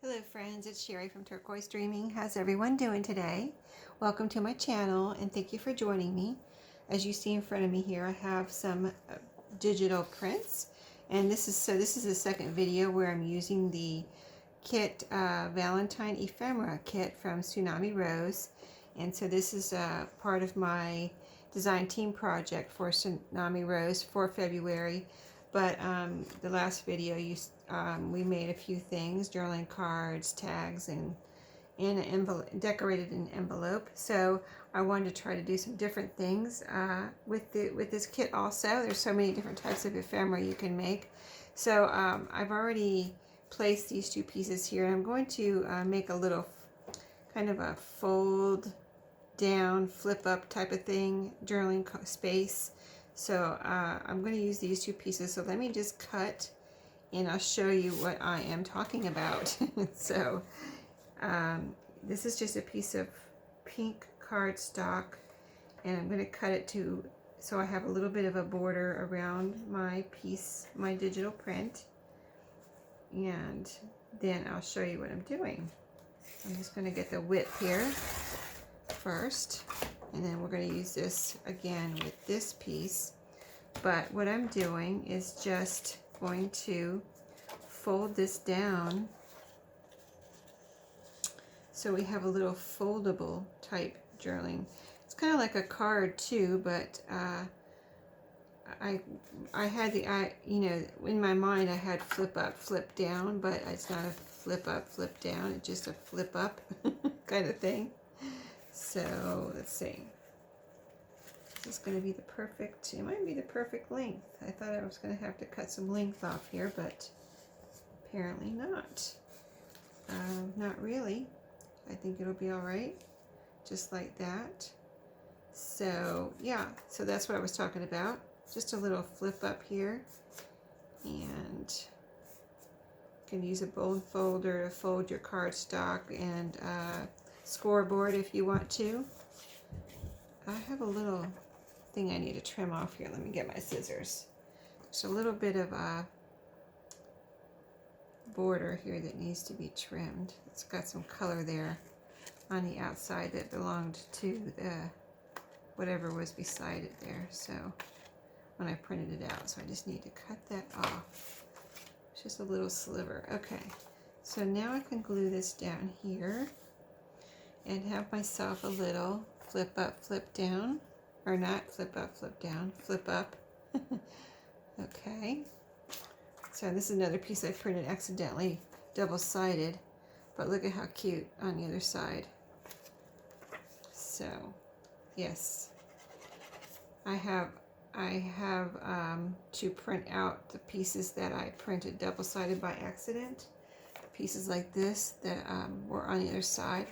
Hello friends, it's Sherry from Turquoise Dreaming. How's everyone doing today? Welcome to my channel and thank you for joining me. As you see in front of me here, I have some digital prints, and this is the second video where I'm using the kit Valentine Ephemera kit from Tsunami Rose. And so this is part of my design team project for Tsunami Rose for February. But the last video, we made a few things, journaling cards, tags, and an envelope, decorated an envelope. So I wanted to try to do some different things with this kit also. There's so many different types of ephemera you can make. So I've already placed these two pieces here. I'm going to make a little kind of a fold down, flip up type of thing, journaling space. So I'm going to use these two pieces. So let me just cut and I'll show you what I am talking about. So this is just a piece of pink cardstock, and I'm going to cut it so I have a little bit of a border around my piece, my digital print, and then I'll show you what I'm doing. I'm just going to get the width here first, and then we're going to use this again with this piece. But what I'm doing is just going to fold this down so we have a little foldable type journaling. It's kind of like a card too, but I had in my mind I had flip up, flip down, but it's not a flip up, flip down. It's just a flip up kind of thing. So let's see. This is going to be the perfect, it might be the perfect length. I thought I was going to have to cut some length off here, but apparently not. Not really. I think it'll be all right, just like that. So yeah, so that's what I was talking about. Just a little flip up here, and you can use a bone folder to fold your cardstock and scoreboard if you want to. I have a little thing I need to trim off here. Let me get my scissors. There's a little bit of a border here that needs to be trimmed. It's got some color there on the outside that belonged to the whatever was beside it there. So when I printed it out, so I just need to cut that off. It's just a little sliver. Okay, so now I can glue this down here and have myself a little flip up, flip down, or not flip up, flip down, flip up. Okay, so this is another piece I printed accidentally double-sided, but look at how cute on the other side. So yes, I have to print out the pieces that I printed double-sided by accident. Pieces like this that were on the other side.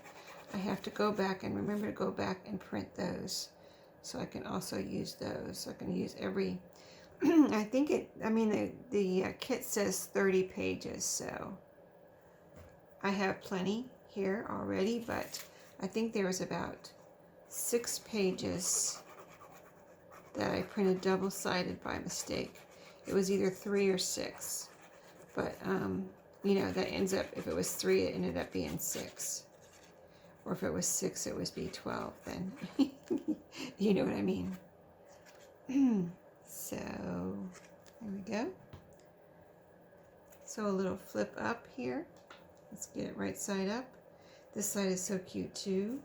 I have to go back and remember to go back and print those, so I can also use those. So I can use every, I think the kit says 30 pages, so I have plenty here already, but I think there was about 6 pages that I printed double-sided by mistake. It was either 3 or 6, but that ends up, if it was 3, it ended up being 6. Or if it was 6, it was B12 then. You know what I mean. So, there we go. So a little flip up here. Let's get it right side up. This side is so cute too.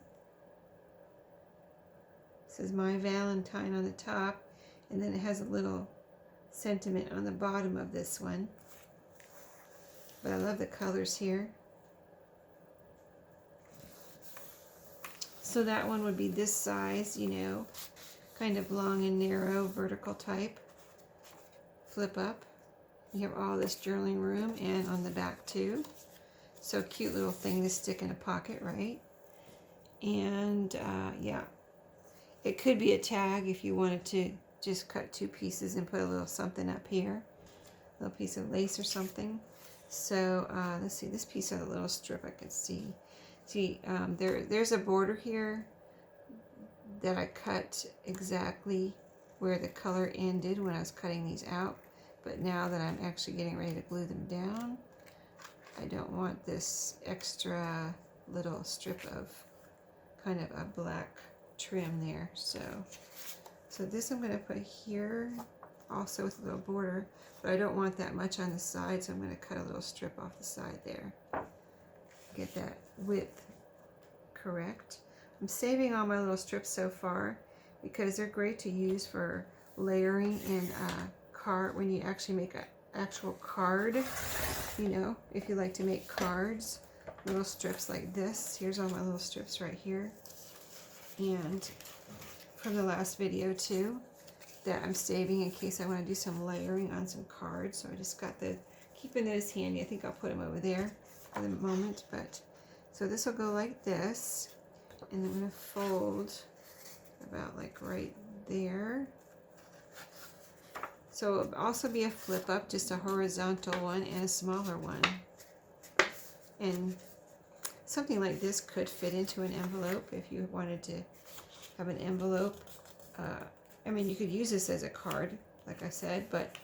It says My Valentine on the top, and then it has a little sentiment on the bottom of this one. But I love the colors here. So that one would be this size, kind of long and narrow, vertical type. Flip up. You have all this journaling room, and on the back too. So cute little thing to stick in a pocket, right? And yeah, it could be a tag if you wanted to just cut 2 pieces and put a little something up here. A little piece of lace or something. So let's see, this piece has a little strip I can see. See, there's a border here that I cut exactly where the color ended when I was cutting these out. But now that I'm actually getting ready to glue them down, I don't want this extra little strip of kind of a black trim there. So this I'm going to put here also with a little border, but I don't want that much on the side, so I'm going to cut a little strip off the side there. Get that width correct. I'm saving all my little strips so far because they're great to use for layering in a card when you actually make an actual card. You know, if you like to make cards, little strips like this. Here's all my little strips right here. And from the last video too, that I'm saving in case I want to do some layering on some cards. So I just got keeping those handy. I think I'll put them over there for the moment. But so this will go like this, and I'm going to fold about like right there. So it'll also be a flip up, just a horizontal one and a smaller one. And something like this could fit into an envelope if you wanted to have an envelope. I mean, you could use this as a card, like I said, but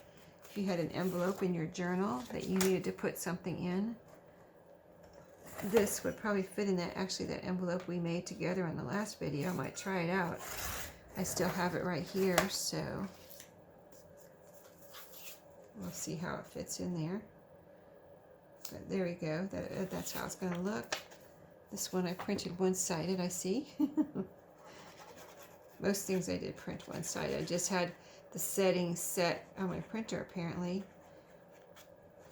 if you had an envelope in your journal that you needed to put something in, this would probably fit in that, actually, that envelope we made together in the last video. I might try it out. I still have it right here, so we'll see how it fits in there. But there we go. That's how it's going to look. This one I printed one-sided, I see. Most things I did print one-sided. I just had the settings set on my printer, apparently,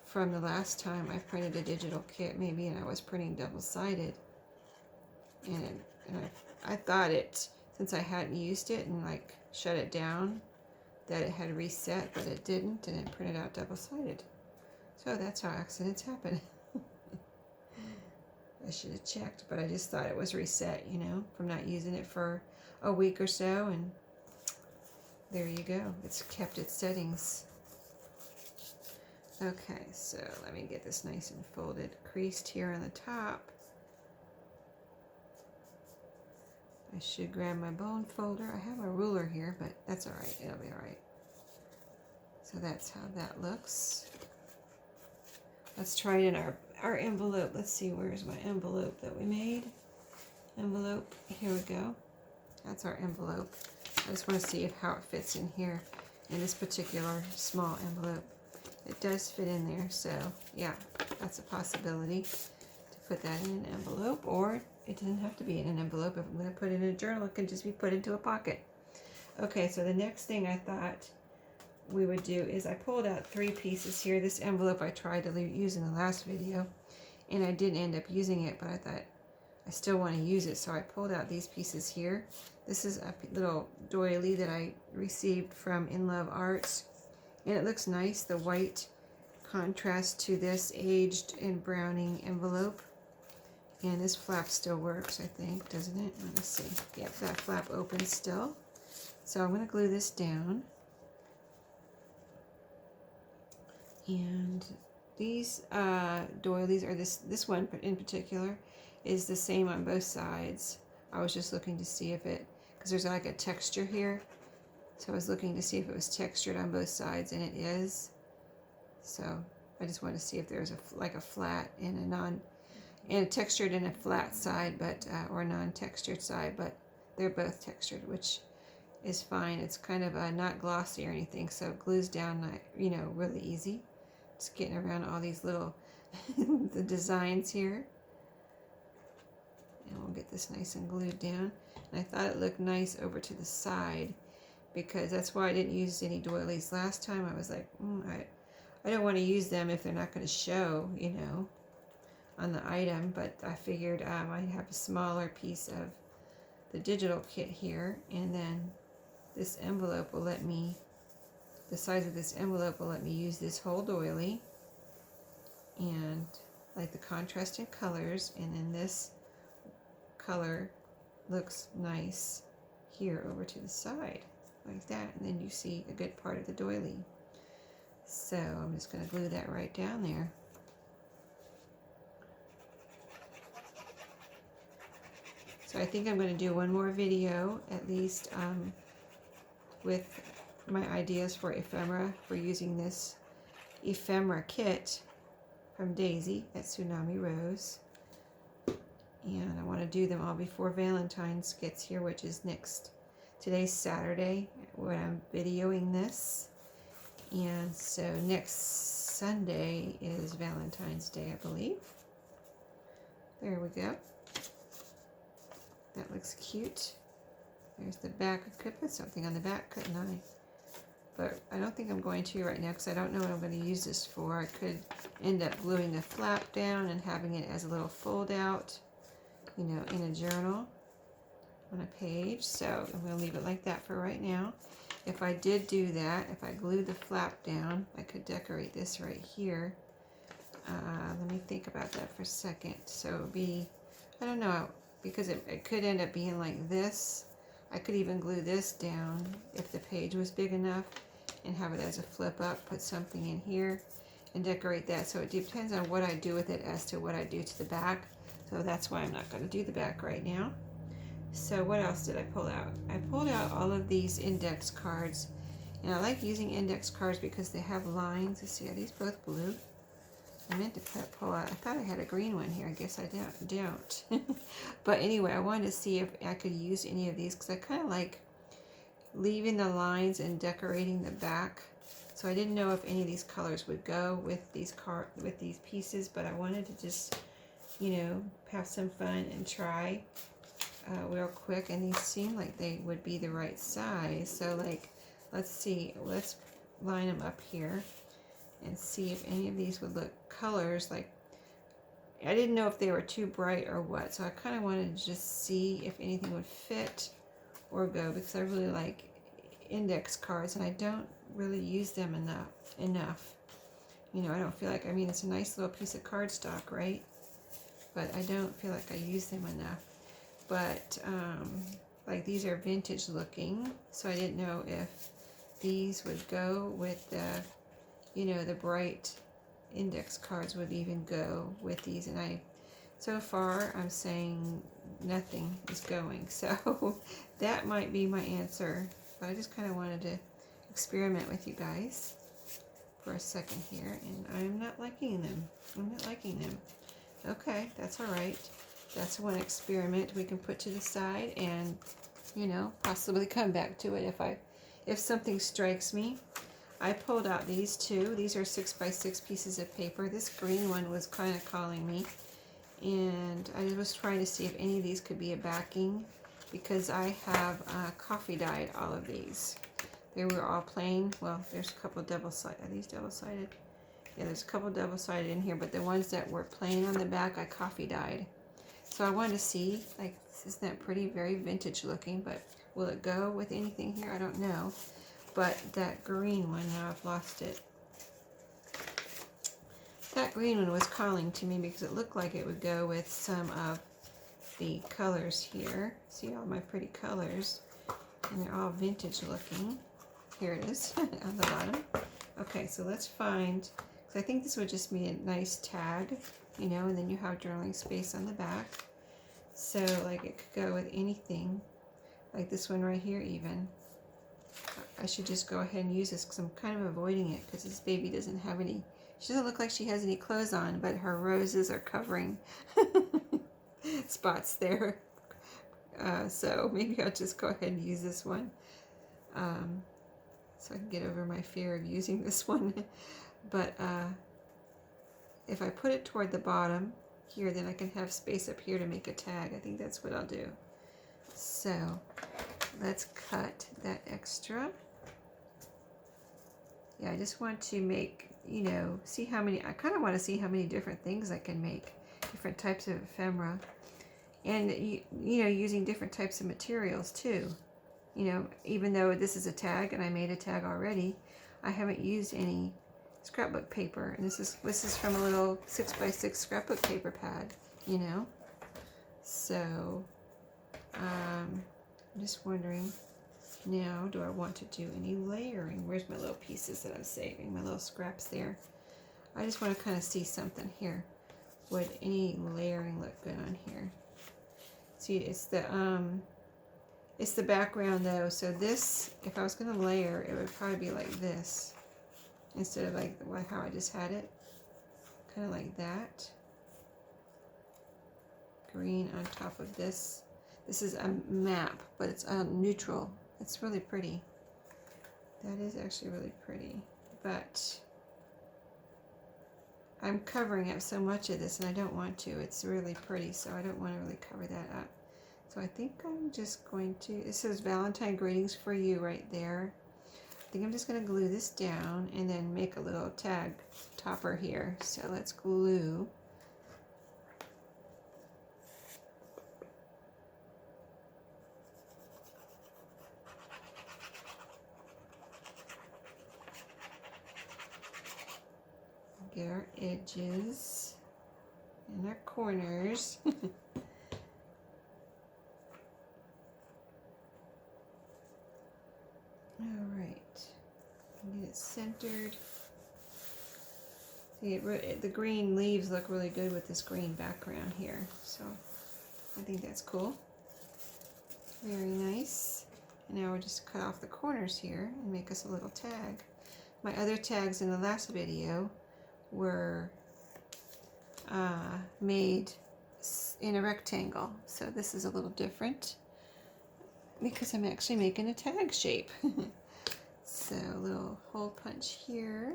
from the last time I printed a digital kit, maybe, and I was printing double-sided. And I thought it, since I hadn't used it and like shut it down, that it had reset, but it didn't, and it printed out double-sided. So that's how accidents happen. I should have checked, but I just thought it was reset, you know, from not using it for a week or so, and there you go. It's kept its settings. Okay, so let me get this nice and folded, creased here on the top. I should grab my bone folder. I have a ruler here, but that's all right. It'll be all right. So that's how that looks. Let's try it in our envelope. Let's see, where's my envelope that we made? Envelope, here we go. That's our envelope. I just want to see how it fits in here in this particular small envelope. It does fit in there, so yeah, that's a possibility to put that in an envelope, or it doesn't have to be in an envelope. If I'm going to put it in a journal, it can just be put into a pocket. Okay, so the next thing I thought we would do is I pulled out 3 pieces here. This envelope I tried to use in the last video, and I didn't end up using it, but I thought I still want to use it, so I pulled out these pieces here. This is a little doily that I received from In Love Arts, and it looks nice. The white contrast to this aged and browning envelope, and this flap still works, I think, doesn't it? Let me see. Yep, that flap opens still. So I'm going to glue this down. And these doilies, or this one in particular, is the same on both sides. I was just looking to see if it, because there's like a texture here, so I was looking to see if it was textured on both sides, and it is. So I just wanted to see if there's like a flat and a textured and a flat side, but or non-textured side, but they're both textured, which is fine. It's kind of not glossy or anything, so it glues down, you know, really easy. Just getting around all these little the designs here. And we'll get this nice and glued down. And I thought it looked nice over to the side, because that's why I didn't use any doilies last time. I was like, I don't want to use them if they're not going to show, you know, on the item. But I figured I might have a smaller piece of the digital kit here, and then this envelope will let me, the size of this envelope will let me use this whole doily, and like the contrast in colors, and then this color looks nice here over to the side like that, and then you see a good part of the doily. So I'm just going to glue that right down there. So I think I'm going to do one more video at least with my ideas for ephemera, for using this ephemera kit from Daisy at Tsunami Rose. And I want to do them all before Valentine's gets here, which is today's Saturday when I'm videoing this. And so next Sunday is Valentine's Day, I believe. There we go. That looks cute. There's the back. I could put something on the back, couldn't I? But I don't think I'm going to right now because I don't know what I'm going to use this for. I could end up gluing the flap down and having it as a little fold out, you know, in a journal on a page. So I'm going to leave it like that for right now. If I did do that, if I glued the flap down, I could decorate this right here. Let me think about that for a second. So it would be, I don't know, because it could end up being like this. I could even glue this down if the page was big enough and have it as a flip up, put something in here and decorate that. So it depends on what I do with it as to what I do to the back. So that's why I'm not going to do the back right now. So what else did I pull out? I pulled out all of these index cards, and I like using index cards because they have lines. Let's see, are these both blue? I meant to pull out, I thought I had a green one here. I guess I don't. But anyway, I wanted to see if I could use any of these because I kind of like leaving the lines and decorating the back. So I didn't know if any of these colors would go with these pieces, but I wanted to just, you know, have some fun and try real quick. And these seem like they would be the right size. So like, let's see, let's line them up here and see if any of these would look colors like. I didn't know if they were too bright or what, so I kind of wanted to just see if anything would fit or go, because I really like index cards and I don't really use them enough. You know, I don't feel like, I mean, it's a nice little piece of cardstock, right? But I don't feel like I use them enough. But like these are vintage looking, so I didn't know if these would go with the, you know, the bright index cards would even go with these. And so far I'm saying nothing is going, so that might be my answer. But I just kind of wanted to experiment with you guys for a second here, and I'm not liking them. Okay, that's all right. That's one experiment we can put to the side and, you know, possibly come back to it if something strikes me. I pulled out these two. These are 6x6 pieces of paper. This green one was kind of calling me, and I was trying to see if any of these could be a backing, because I have coffee dyed all of these. They were all plain. Well, there's a couple double-sided. Are these double-sided? Yeah, there's a couple double-sided in here, but the ones that were plain on the back, I coffee dyed. So I wanted to see, like, isn't that pretty? Very vintage looking, but will it go with anything here? I don't know. But that green one, now I've lost it. That green one was calling to me because it looked like it would go with some of the colors here. See all my pretty colors, and they're all vintage looking. Here it is on the bottom. Okay, so let's find, because I think this would just be a nice tag, you know, and then you have journaling space on the back. So like it could go with anything, like this one right here even. I should just go ahead and use this because I'm kind of avoiding it because this baby doesn't have any, she doesn't look like she has any clothes on, but her roses are covering spots there. So maybe I'll just go ahead and use this one. So I can get over my fear of using this one. But if I put it toward the bottom here, then I can have space up here to make a tag. I think that's what I'll do. So let's cut that extra. Yeah, I just want to make, you know, see how many, I kind of want to see how many different things I can make, different types of ephemera. And, you know, using different types of materials too. You know, even though this is a tag and I made a tag already, I haven't used any scrapbook paper. And this is from a little 6x6 scrapbook paper pad, you know. So, I'm just wondering, now, do I want to do any layering? Where's my little pieces that I'm saving? My little scraps there. I just want to kind of see something here. Would any layering look good on here? See, it's the background though. So this, if I was going to layer, it would probably be like this instead of like how I just had it. kind of like that. Green on top of this. This is a map, but it's neutral. It's really pretty. That is actually really pretty, but I'm covering up so much of this and I don't want to. It's really pretty, so I don't want to really cover that up. So I think I'm just going to, it says Valentine greetings for you right there. I think I'm just going to glue this down and then make a little tag topper here. So let's glue. Get our edges and our corners. Alright, get it centered. See, the green leaves look really good with this green background here, so I think that's cool. Very nice. And now we'll just cut off the corners here and make us a little tag. My other tags in the last video were made in a rectangle, so this is a little different because I'm actually making a tag shape. So a little hole punch here,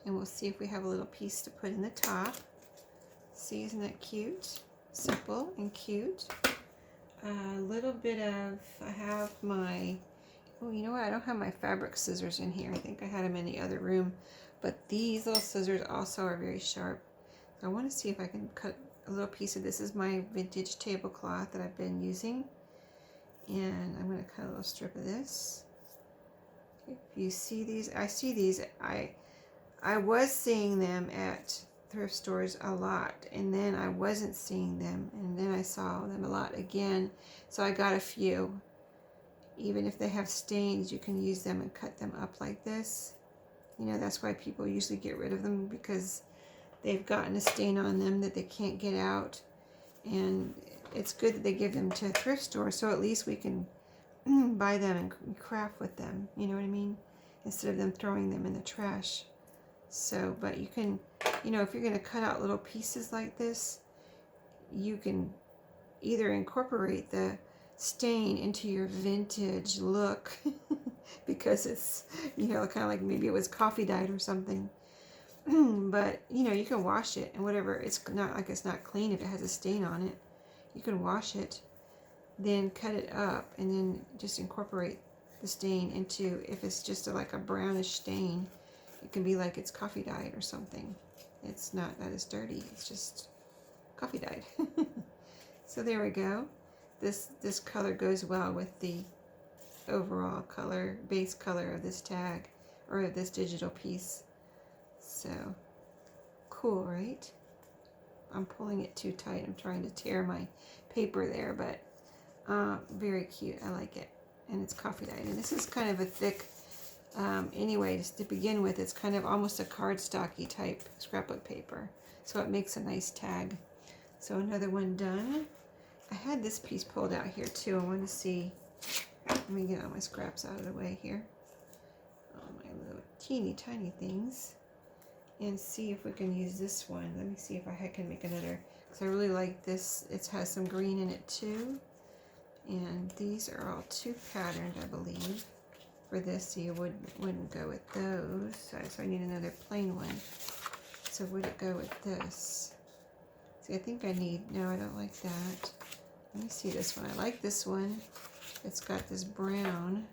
and we'll see if we have a little piece to put in the top. See, isn't that cute? Simple and cute. A little bit of, I have my, oh, you know what? I don't have my fabric scissors in here. I think I had them in the other room, but these little scissors also are very sharp. So I want to see if I can cut a little piece of this. This is my vintage tablecloth that I've been using, and I'm going to cut a little strip of this. If you see these, I see these. I was seeing them at thrift stores a lot, and then I wasn't seeing them, and then I saw them a lot again. So I got a few. Even if they have stains, you can use them and cut them up like this. You know, that's why people usually get rid of them, because they've gotten a stain on them that they can't get out. And it's good that they give them to a thrift store, so at least we can buy them and craft with them, you know what I mean? Instead of them throwing them in the trash. So, but you can, you know, if you're going to cut out little pieces like this, you can either incorporate the stain into your vintage look because it's, you know, kind of like maybe it was coffee dyed or something. But, you know, you can wash it and whatever. It's not like it's not clean if it has a stain on it. You can wash it, then cut it up, and then just incorporate the stain into, if it's just like a brownish stain, it can be like it's coffee dyed or something. It's not that it's dirty, it's just coffee dyed. So there we go. This color goes well with the overall color, base color of this tag, or of this digital piece. So cool, right? I'm pulling it too tight. I'm trying to tear my paper there, but very cute. I like it. And it's coffee dyed. And this is kind of a thick, anyway, just to begin with, it's kind of almost a cardstocky type scrapbook paper. So it makes a nice tag. So another one done. I had this piece pulled out here too. I want to see, let me get all my scraps out of the way here. All my little teeny tiny things. And see if we can use this one. Let me see if I can make another, because I really like this. It has some green in it too. And these are all two patterned, I believe, for this. So you wouldn't go with those. So I need another plain one. So would it go with this? See, I think I need, no, I don't like that. Let me see this one. I like this one. It's got this brown,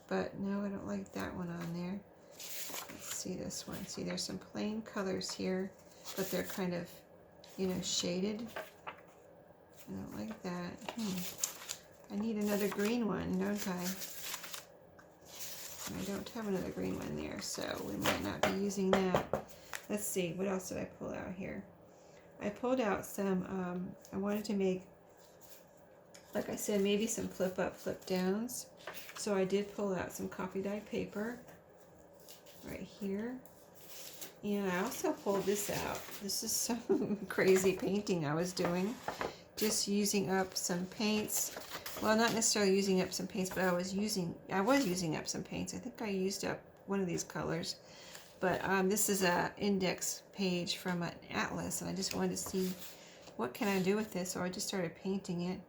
but no, I don't like that one on there. Let's see this one. See, there's some plain colors here, but they're kind of, you know, shaded. I don't like that. I need another green one, don't I? I don't have another green one there, so we might not be using that. Let's see, what else did I pull out here? I pulled out some, I wanted to make, like I said, maybe some flip up, flip downs. So I did pull out some coffee dyed paper right here. And I also pulled this out. This is some crazy painting I was doing. Just using up some paints. Well, not necessarily using up some paints, but I was using up some paints. I think I used up one of these colors. But this is a index page from an atlas, and I just wanted to see what can I do with this. So I just started painting it,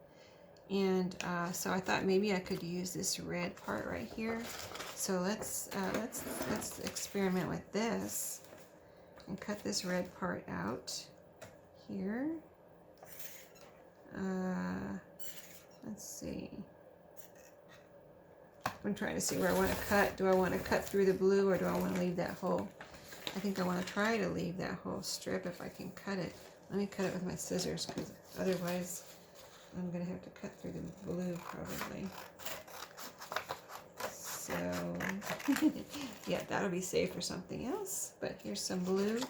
and so I thought maybe I could use this red part right here. So let's experiment with this and cut this red part out here. Let's see. I'm trying to see where I want to cut. Do I want to cut through the blue, or do I want to leave that whole? I think I want to try to leave that whole strip if I can cut it. Let me cut it with my scissors, because otherwise I'm going to have to cut through the blue probably. So, yeah, that'll be safe for something else. But here's some blue,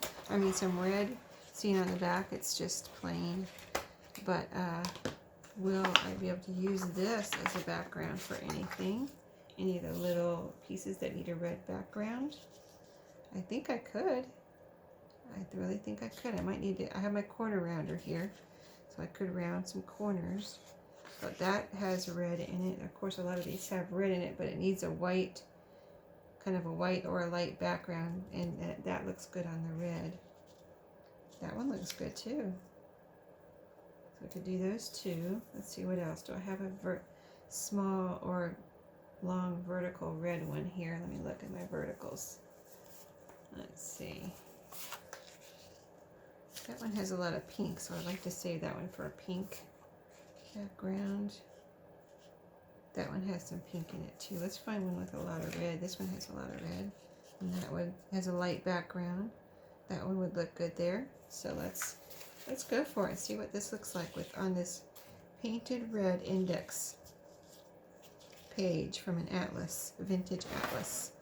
some red. See on the back, it's just plain. But will I be able to use this as a background for anything? Any of the little pieces that need a red background? I think I could. I really think I could. I might need to, I have my corner rounder here, so I could round some corners. But that has red in it. Of course, a lot of these have red in it, but it needs a white, kind of a white or a light background, and that looks good on the red. That one looks good too. So I could do those two. Let's see, what else? Do I have a small or long vertical red one here? Let me look at my verticals. Let's see. That one has a lot of pink, so I'd like to save that one for a pink background. That one has some pink in it too. Let's find one with a lot of red. This one has a lot of red, and that one has a light background. That one would look good there. So let's go for it and see what this looks like on this painted red index page from an atlas, a vintage atlas.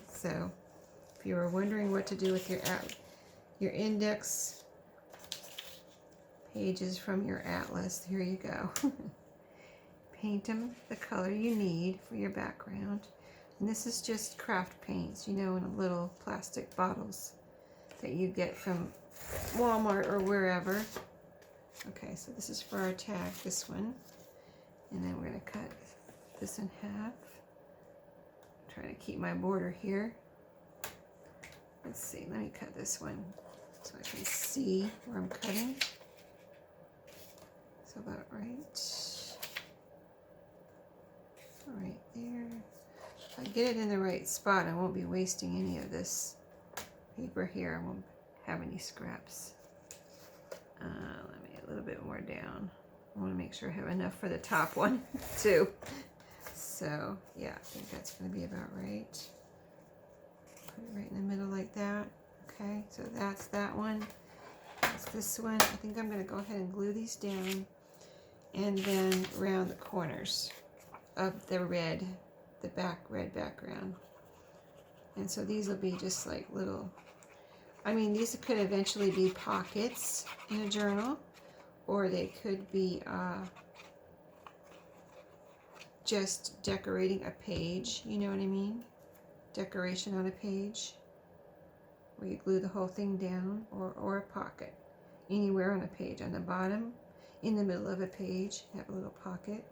So if you were wondering what to do with your index pages from your atlas, here you go. Paint them the color you need for your background. And this is just craft paints, in little plastic bottles that you get from Walmart or wherever. Okay, so this is for our tag, this one. And then we're going to cut this in half. Try to keep my border here. Let's see, let me cut this one so I can see where I'm cutting. So about right there. If I get it in the right spot, I won't be wasting any of this paper here. I won't have any scraps. Let me get a little bit more down. I want to make sure I have enough for the top one too. So yeah, I think that's going to be about right. Put it right in the middle like that. Okay, so that's that one. That's this one. I think I'm going to go ahead and glue these down, and then round the corners of the red, red background. And so these will be just like little, these could eventually be pockets in a journal, or they could be just decorating a page, you know what I mean? Decoration on a page, where you glue the whole thing down, or a pocket. Anywhere on a page, on the bottom, in the middle of a page, have a little pocket.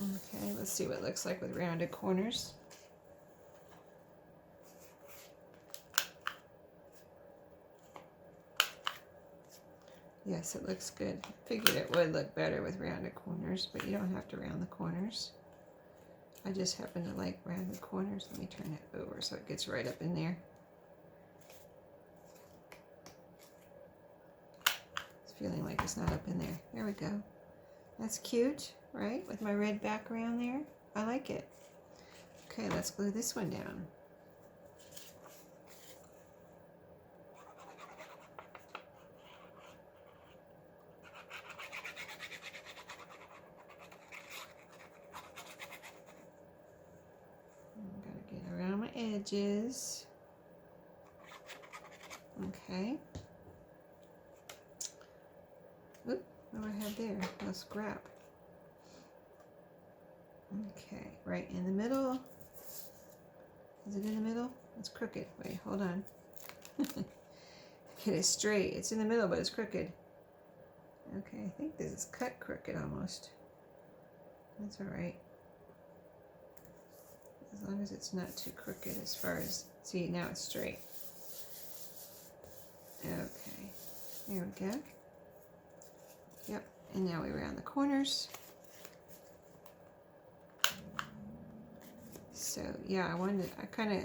Okay, let's see what it looks like with rounded corners. Yes, it looks good. Figured it would look better with rounded corners, but you don't have to round the corners. I just happen to like rounded corners. Let me turn it over so it gets right up in there. It's feeling like it's not up in there. There we go. That's cute, right? With my red background there. I like it. Okay, let's glue this one down. I'm gonna get around my edges. Okay. Oop, what do I have there? A scrap. Okay, right in the middle. Is it in the middle? It's crooked. Wait, hold on. Get it straight. It's in the middle, but it's crooked. Okay, I think this is cut crooked almost. That's all right. As long as it's not too crooked as far as, see, now it's straight. Okay, there we go. Yep, and now we round the corners. So yeah, I kind of,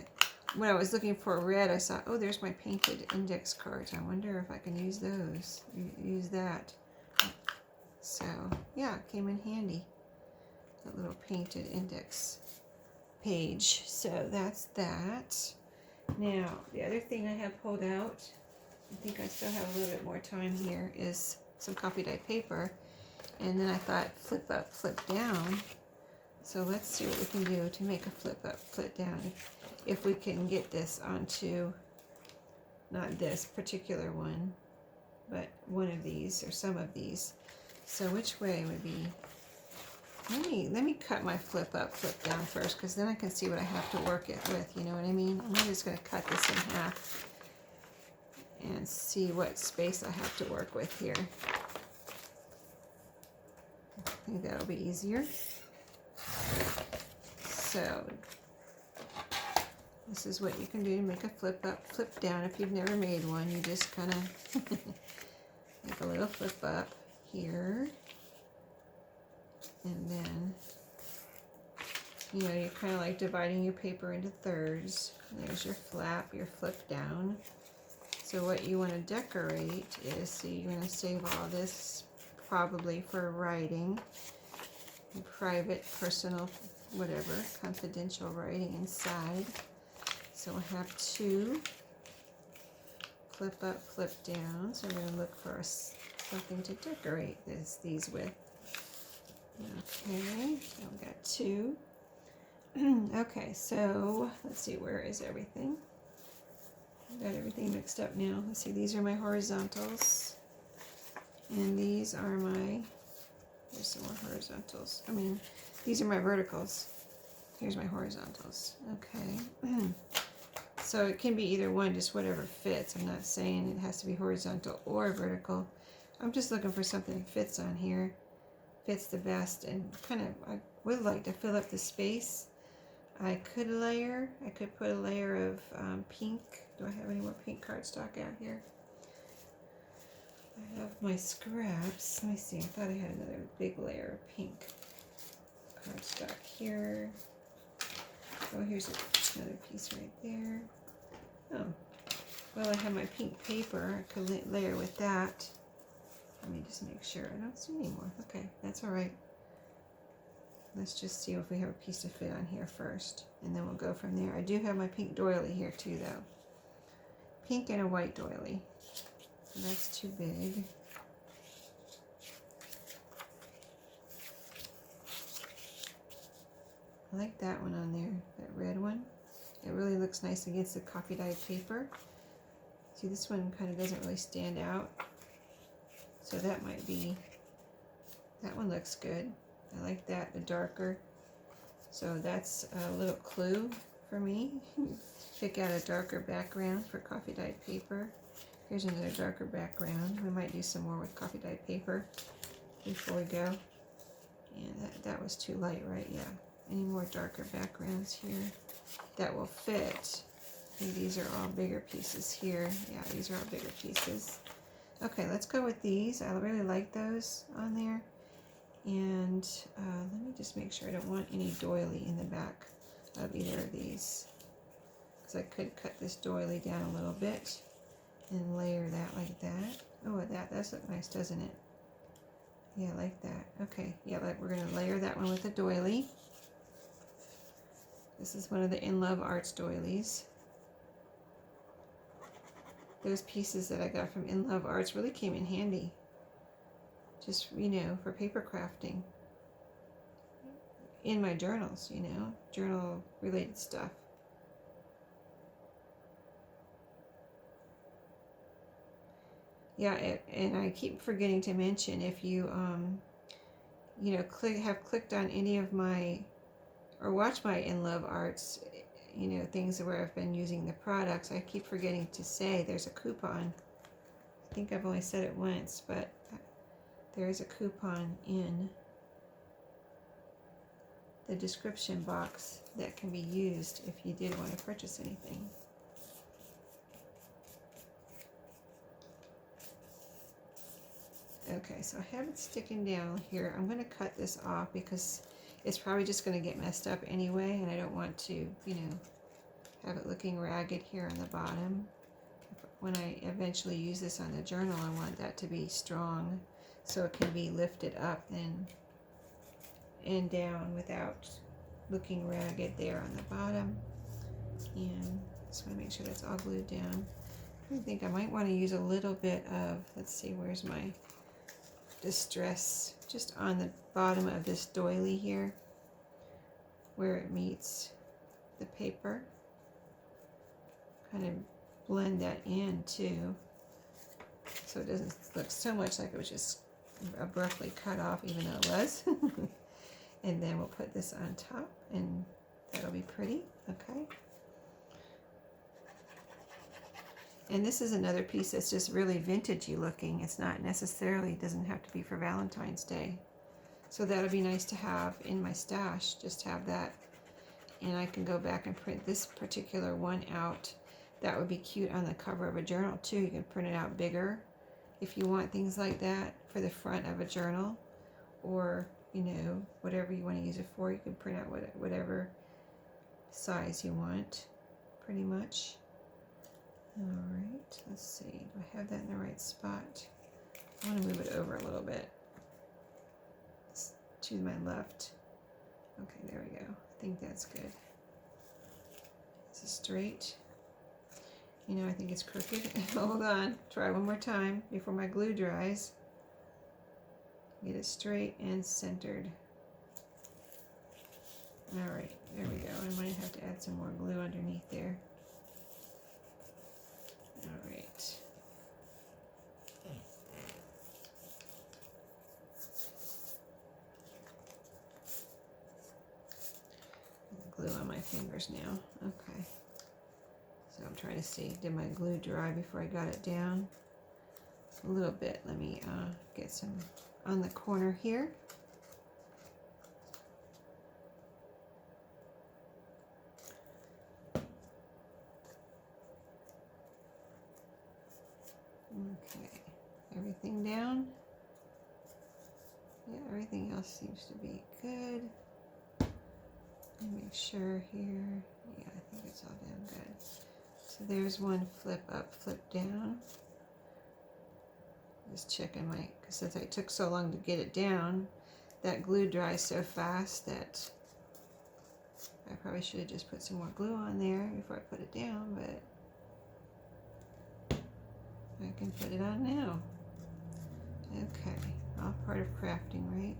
when I was looking for red, I saw, oh, there's my painted index cards. I wonder if I can use those, use that. So yeah, it came in handy, that little painted index page. So that's that. Now, the other thing I have pulled out, I think I still have a little bit more time here, is some coffee dye paper. And then I thought flip up, flip down. So let's see what we can do to make a flip up, flip down. If we can get this onto, not this particular one, but one of these or some of these. So which way would be, let me cut my flip up, flip down first, because then I can see what I have to work it with, you know what I mean? I'm just going to cut this in half and see what space I have to work with here. I think that'll be easier. So this is what you can do to make a flip up, flip down. If you've never made one, you just kind of make a little flip up here. And then, you know, you're kind of like dividing your paper into thirds. There's your flap, your flip down. So what you want to decorate is, so you're going to save all this probably for writing, private, personal, whatever, confidential writing inside. So we'll have two flip up, flip down. So we're going to look for something to decorate these with. Okay, so we got two. Okay, so let's see, where is everything? I've got everything mixed up now. Let's see, these are my horizontals. And these are my, there's some more horizontals. I mean, these are my verticals. Here's my horizontals. Okay. So it can be either one, just whatever fits. I'm not saying it has to be horizontal or vertical. I'm just looking for something that fits on here. Fits the best, and kind of, I would like to fill up the space. I could put a layer of pink. Do I have any more pink cardstock out here? I have my scraps. Let me see, I thought I had another big layer of pink cardstock here. Oh, here's another piece right there. Oh, well, I have my pink paper. I could layer with that. Let me just make sure. I don't see any more. Okay, that's all right. Let's just see if we have a piece to fit on here first, and then we'll go from there. I do have my pink doily here too, though. Pink and a white doily. That's too big. I like that one on there, that red one. It really looks nice against the coffee dyed paper. See, this one kind of doesn't really stand out. So that might be, that one looks good. I like that, the darker. So that's a little clue for me. Pick out a darker background for coffee dyed paper. Here's another darker background. We might do some more with coffee dyed paper before we go. And that was too light, right? Yeah. Any more darker backgrounds here that will fit. I think these are all bigger pieces here. Yeah, these are all bigger pieces. Okay, let's go with these. I really like those on there. And let me just make sure I don't want any doily in the back of either of these. Because I could cut this doily down a little bit and layer that like that. Oh, that's look nice, doesn't it? Yeah, I like that. Okay, yeah, we're going to layer that one with a doily. This is one of the In Love Arts doilies. Those pieces that I got from In Love Arts really came in handy. Just, you know, for paper crafting. In my journals, you know, journal related stuff. Yeah, and I keep forgetting to mention, if you, you know, have clicked on any of my, or watch my In Love Arts, you know, things where I've been using the products, I keep forgetting to say there's a coupon. I think I've only said it once, but there is a coupon in the description box that can be used if you did want to purchase anything. Okay, so I have it sticking down here. I'm going to cut this off because it's probably just going to get messed up anyway, and I don't want to, you know, have it looking ragged here on the bottom. When I eventually use this on the journal, I want that to be strong so it can be lifted up and down without looking ragged there on the bottom. And just want to make sure that's all glued down. I think I might want to use a little bit of, let's see, where's my distress, just on the bottom of this doily here where it meets the paper. Kind of blend that in too so it doesn't look so much like it was just abruptly cut off, even though it was. And then we'll put this on top and that'll be pretty. Okay. And this is another piece that's just really vintagey looking. It's not necessarily, doesn't have to be for Valentine's Day. So that'll be nice to have in my stash, just have that. And I can go back and print this particular one out. That would be cute on the cover of a journal too. You can print it out bigger if you want things like that for the front of a journal, or, you know, whatever you want to use it for. You can print out whatever size you want, pretty much. All right, let's see. Do I have that in the right spot? I want to move it over a little bit to my left. Okay, there we go. I think that's good. This is straight. You know, I think it's crooked. Hold on. Try one more time before my glue dries. Get it straight and centered. All right, there we go. I might have to add some more glue underneath there. All right. Glue on my fingers now. Okay. So I'm trying to see, did my glue dry before I got it down? A little bit. Let me get some on the corner here. Okay, everything down? Yeah, everything else seems to be good. Let me make sure here. Yeah, I think it's all down good. So there's one flip up, flip down. Just checking because since I took so long to get it down, that glue dries so fast that I probably should have just put some more glue on there before I put it down, but I can put it on now. Okay, all part of crafting, right?